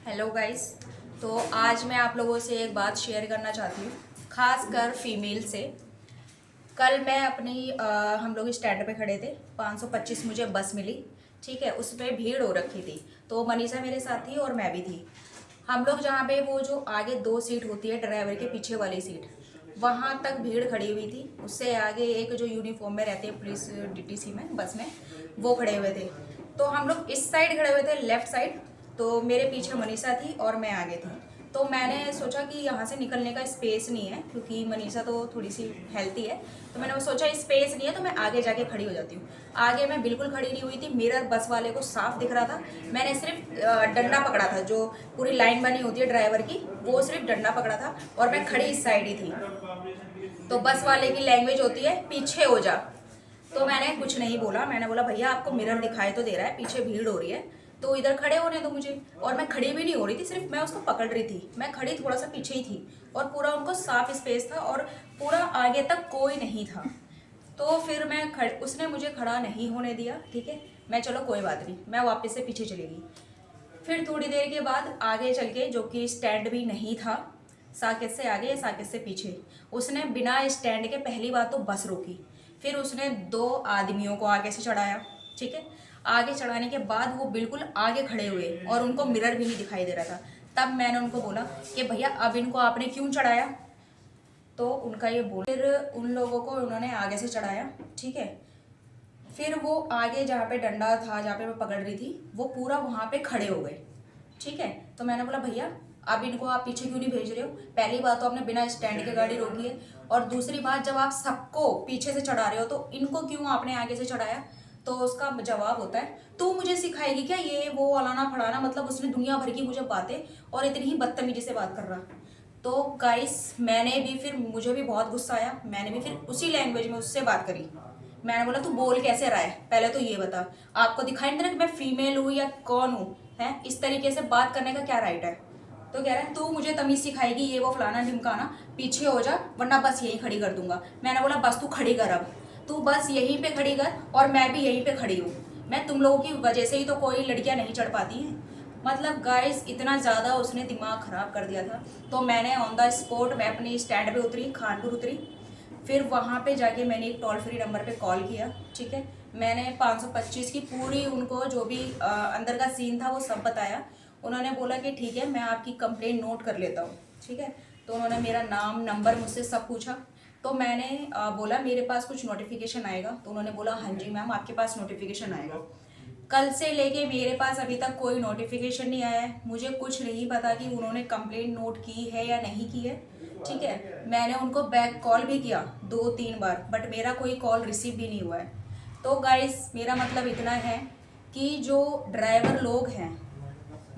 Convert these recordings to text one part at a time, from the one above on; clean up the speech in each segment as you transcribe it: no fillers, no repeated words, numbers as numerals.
Hello guys. तो आज मैं आप लोगों से एक बात शेयर करना चाहती हूँ, खास कर फीमेल से। कल मैं अपनी हम लोग स्टैंड पे खड़े थे, 525 मुझे बस मिली। ठीक है, उसमें भीड़ हो रखी थी, तो मनीषा मेरे साथ थी और मैं भी थी। हम लोग जहाँ पे वो जो आगे 2 सीट होती है ड्राइवर के पीछे वाली सीट, वहाँ तक भीड़ खड़ी हुई थी। उससे आगे एक जो यूनिफॉर्म में रहते हैं पुलिस डीटीसी में बस में, वो खड़े हुए थे। तो हम लोग इस साइड खड़े हुए थे, लेफ्ट साइड। तो मेरे पीछे मनीषा थी और मैं आगे थी। तो मैंने सोचा कि यहाँ से निकलने का स्पेस नहीं है, क्योंकि मनीषा तो थोड़ी सी हेल्थी है। तो मैंने वो सोचा स्पेस नहीं है तो मैं आगे जाके खड़ी हो जाती हूँ। आगे मैं बिल्कुल खड़ी नहीं हुई थी, मिरर बस वाले को साफ दिख रहा था। मैंने सिर्फ डंडा पकड़ा था, जो पूरी लाइन बनी होती है ड्राइवर की, वो सिर्फ डंडा पकड़ा था और मैं खड़ी इस साइड ही थी। तो बस वाले की लैंग्वेज होती है पीछे हो जा। तो मैंने कुछ नहीं बोला, मैंने बोला भैया आपको मिरर दिखाई तो दे रहा है, पीछे भीड़ हो रही है तो इधर खड़े होने दो मुझे। और मैं खड़ी भी नहीं हो रही थी, सिर्फ मैं उसको पकड़ रही थी। मैं खड़ी थोड़ा सा पीछे ही थी और पूरा उनको साफ स्पेस था और पूरा आगे तक कोई नहीं था। तो फिर उसने मुझे खड़ा नहीं होने दिया। ठीक है, मैं चलो कोई बात नहीं, मैं वापस से पीछे चली गई। फिर थोड़ी देर के बाद आगे चल के, जो कि स्टैंड भी नहीं था, साकेत से आगे या साकेत से पीछे, उसने बिना स्टैंड के पहली बात तो बस रोकी। फिर उसने 2 आदमियों को आगे से चढ़ाया। ठीक है, आगे चढ़ाने के बाद वो बिल्कुल आगे खड़े हुए और उनको मिरर भी नहीं दिखाई दे रहा था। तब मैंने उनको बोला कि भैया अब इनको आपने क्यों चढ़ाया। तो उनका ये बोल, फिर उन लोगों को उन्होंने आगे से चढ़ाया। ठीक है, फिर वो आगे जहाँ पे डंडा था, जहाँ पे मैं पकड़ रही थी, वो पूरा वहाँ पे खड़े हो गए। ठीक है, तो मैंने बोला भैया अब इनको आप पीछे क्यों नहीं भेज रहे हो। पहली बात तो आपने बिना स्टैंड के गाड़ी रोकी है, और दूसरी बात जब आप सबको पीछे से चढ़ा रहे हो तो इनको क्यों आपने आगे से चढ़ाया। तो उसका जवाब होता है तू मुझे सिखाएगी क्या ये वो फलाना फलाना। मतलब उसने दुनिया भर की मुझे बातें, और इतनी ही बदतमीजी से बात कर रहा। तो गाइस मैंने भी फिर, मुझे भी बहुत गुस्सा आया, मैंने भी फिर उसी लैंग्वेज में उससे बात करी। मैंने बोला तू बोल कैसे रहा है, पहले तो ये बता। आपको दिखाई नहीं दे रहा कि मैं फीमेल हूँ या कौन हूँ, है इस तरीके से बात करने का क्या राइट है। तो कह रहा है तू मुझे तमीज सिखाएगी ये वो फलाना ढिमकाना, पीछे हो जा वरना बस यहीं खड़ी कर दूंगा। मैंने बोला बस तू खड़ी कर, अब तू बस यहीं पे खड़ी कर और मैं भी यहीं पे खड़ी हूँ। मैं तुम लोगों की वजह से ही तो कोई लड़कियां नहीं चढ़ पाती हैं। मतलब गाइस इतना ज़्यादा उसने दिमाग ख़राब कर दिया था। तो मैंने ऑन द स्पॉट मैं अपनी स्टैंड पे उतरी, खानपुर उतरी। फिर वहाँ पे जाके मैंने एक टोल फ्री नंबर पे कॉल किया। ठीक है, मैंने 525 की पूरी उनको जो भी अंदर का सीन था वो सब बताया। उन्होंने बोला कि ठीक है मैं आपकी कंप्लेंट नोट कर लेता हूँ। ठीक है, तो उन्होंने मेरा नाम नंबर मुझसे सब पूछा। तो मैंने बोला मेरे पास कुछ नोटिफिकेशन आएगा। तो उन्होंने बोला हाँ जी मैम आपके पास नोटिफिकेशन आएगा। कल से लेके मेरे पास अभी तक कोई नोटिफिकेशन नहीं आया है। मुझे कुछ नहीं पता कि उन्होंने कंप्लेंट नोट की है या नहीं की है। ठीक है, मैंने उनको बैक कॉल भी किया 2-3 बार, बट मेरा कोई कॉल रिसीव भी नहीं हुआ है। तो गाइस मेरा मतलब इतना है कि जो ड्राइवर लोग हैं,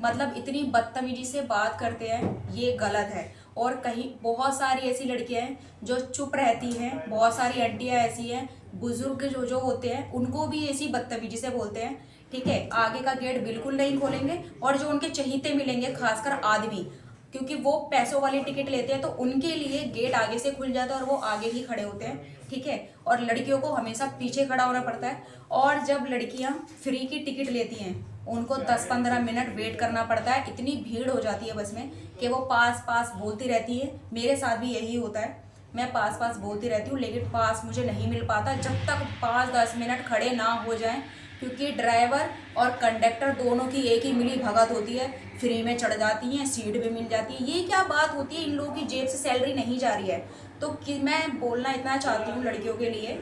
मतलब इतनी बदतमीजी से बात करते हैं, ये गलत है। और कहीं बहुत सारी ऐसी लड़कियां हैं जो चुप रहती हैं, बहुत सारी आंटियां ऐसी हैं, बुजुर्ग जो जो होते हैं उनको भी ऐसी बदतमीजी से बोलते हैं। ठीक है, आगे का गेट बिल्कुल नहीं खोलेंगे, और जो उनके चहीते मिलेंगे खासकर आदमी, क्योंकि वो पैसों वाली टिकट लेते हैं तो उनके लिए गेट आगे से खुल जाता है और वो आगे ही खड़े होते हैं। ठीक है, और लड़कियों को हमेशा पीछे खड़ा होना पड़ता है। और जब लड़कियां फ्री की टिकट लेती हैं उनको 10-15 मिनट वेट करना पड़ता है। इतनी भीड़ हो जाती है बस में कि वो पास पास बोलती रहती है। मेरे साथ भी यही होता है, मैं पास पास बोलती रहती हूँ लेकिन पास मुझे नहीं मिल पाता जब तक 5-10 मिनट खड़े ना हो जाएं। क्योंकि ड्राइवर और कंडक्टर दोनों की एक ही मिली भगत होती है, फ्री में चढ़ जाती हैं, सीट भी मिल जाती है। ये क्या बात होती है, इन लोगों की जेब से सैलरी नहीं जा रही है। तो कि मैं बोलना इतना चाहती हूँ लड़कियों के लिए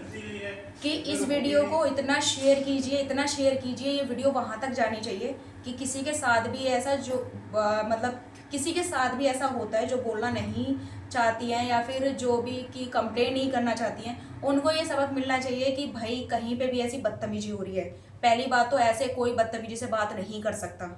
कि इस वीडियो को इतना शेयर कीजिए, इतना शेयर कीजिए, ये वीडियो वहाँ तक जानी चाहिए कि किसी के साथ भी ऐसा जो मतलब किसी के साथ भी ऐसा होता है जो बोलना नहीं चाहती हैं या फिर जो भी की कंप्लेन नहीं करना चाहती हैं, उनको ये सबक मिलना चाहिए कि भाई कहीं पे भी ऐसी बदतमीजी हो रही है। पहली बात तो ऐसे कोई बदतमीजी से बात नहीं कर सकता।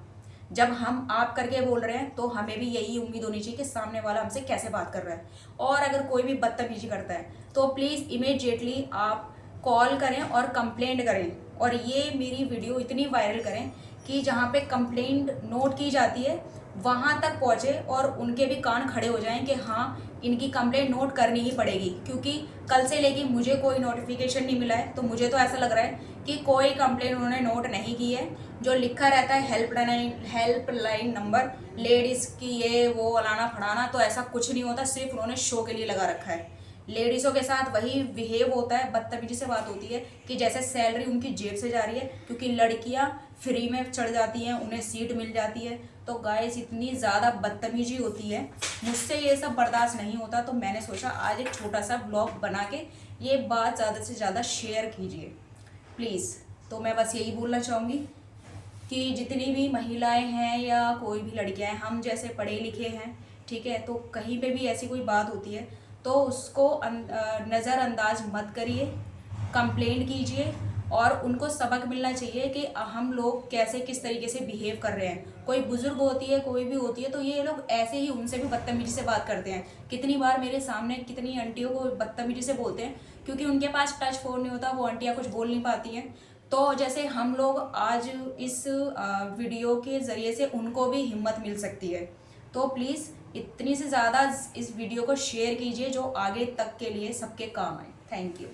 जब हम आप करके बोल रहे हैं तो हमें भी यही उम्मीद होनी चाहिए कि सामने वाला हमसे कैसे बात कर रहा है। और अगर कोई भी बदतमीजी करता है तो प्लीज़ इमीडिएटली आप कॉल करें और कंप्लेंट करें, और ये मेरी वीडियो इतनी वायरल करें कि जहाँ पे कंप्लेंट नोट की जाती है वहाँ तक पहुँचे और उनके भी कान खड़े हो जाएं कि हाँ इनकी कंप्लेंट नोट करनी ही पड़ेगी, क्योंकि कल से लेके मुझे कोई नोटिफिकेशन नहीं मिला है। तो मुझे तो ऐसा लग रहा है कि कोई कंप्लेंट उन्होंने नोट नहीं की है। जो लिखा रहता है हेल्पलाइन नंबर लेडीज़ की ये वो अलाना फड़ाना, तो ऐसा कुछ नहीं होता, सिर्फ उन्होंने शो के लिए लगा रखा है। लेडीज़ों के साथ वही बिहेव होता है, बदतमीजी से बात होती है कि जैसे सैलरी उनकी जेब से जा रही है, क्योंकि लड़कियां फ्री में चढ़ जाती हैं, उन्हें सीट मिल जाती है। तो गाइस इतनी ज़्यादा बदतमीजी होती है, मुझसे ये सब बर्दाश्त नहीं होता। तो मैंने सोचा आज एक छोटा सा ब्लॉग बना के ये बात ज़्यादा से ज़्यादा शेयर कीजिए प्लीज़। तो मैं बस यही बोलना चाहूँगी कि जितनी भी महिलाएं हैं या कोई भी लड़कियां हैं, हम जैसे पढ़े लिखे हैं, ठीक है, तो कहीं पे भी ऐसी कोई बात होती है तो उसको नज़रअंदाज मत करिए, कंप्लेंट कीजिए और उनको सबक मिलना चाहिए कि हम लोग कैसे किस तरीके से बिहेव कर रहे हैं। कोई बुजुर्ग होती है, कोई भी होती है, तो ये लोग ऐसे ही उनसे भी बदतमीजी से बात करते हैं। कितनी बार मेरे सामने कितनी आंटियों को बदतमीजी से बोलते हैं, क्योंकि उनके पास टच फोन नहीं होता, वो आंटियाँ कुछ बोल नहीं पाती हैं। तो जैसे हम लोग आज इस वीडियो के ज़रिए से उनको भी हिम्मत मिल सकती है। तो प्लीज़ इतनी से ज़्यादा इस वीडियो को शेयर कीजिए जो आगे तक के लिए सबके काम आए। Thank you.